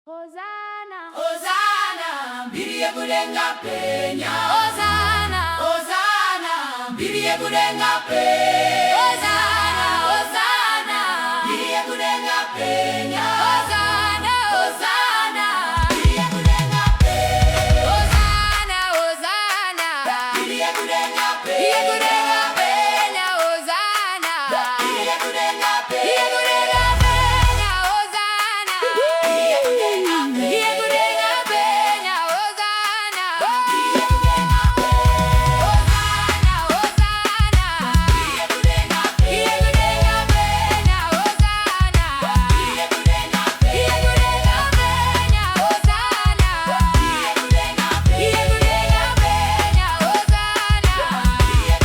Hosana, Hosana, mbiriye kulenga penya. Hosana, Hosana, mbiriye kulenga penya. Hosana, Hosana, mbiriye kulenga penya. Hosana, Hosana, mbiriye kulenga penya. Hosana, Hosana, mbiriye kulenga Iye penya. kulenga penya, Hosana, mbiriye kulenga Iye penya. kulenga penya, Hosana, mbiriye kulenga Iye penya. kulenga penya, Hosana, mbiriye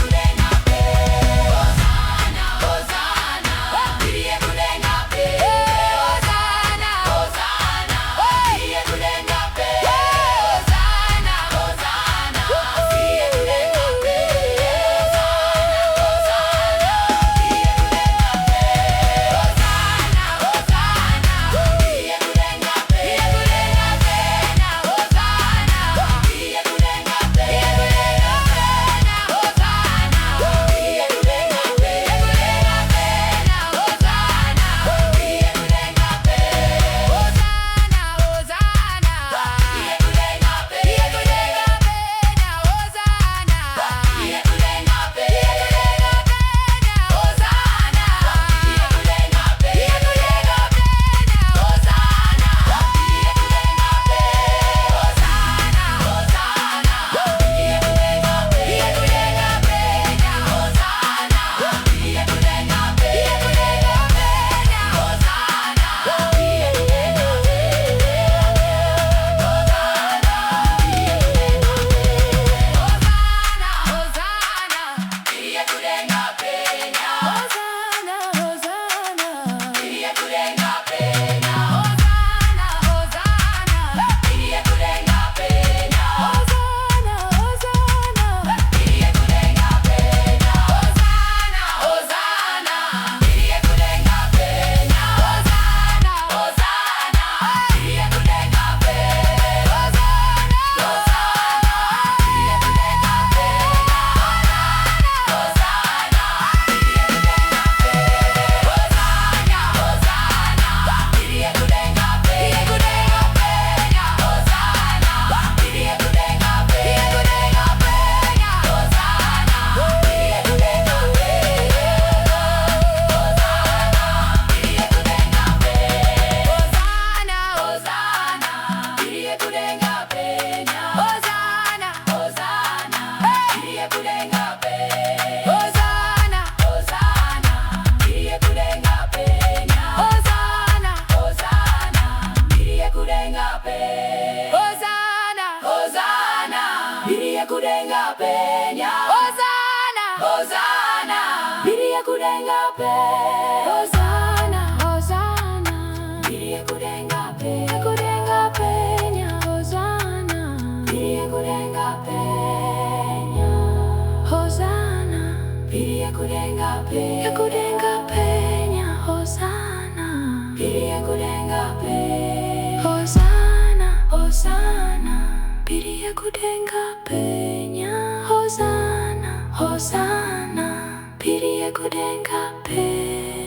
kulenga Hosana, Hosana, mbiriye kulenga Iye penya. kulenga penya, Hosana, mbiriye kulenga Iye penya. kulenga penya, Hosana, mbiriye kulenga penya. Iye kulenga penya, Hosana, mbiriye kulenga penya. Hosana, Hosana, mbiriye kulenga penya. Hosana, Hosana, mbiriye kulenga penya. Hosana, Hosana, mbiriye kulenga penya. Kulenga penya. Hosana, Hosana, mbiriye kulenga penya. Hosana, Hosana, mbiriye kulenga penya. kulenga penya, Hosana, mbiriye kulenga penya. Hosana, mbiriye kulenga penya. kulenga penya, Hosana, mbiriye kulenga penya. Hosana, Hosana, mbiriye kulenga penya, Hosana, Hosana, mbiriye kulenga penya.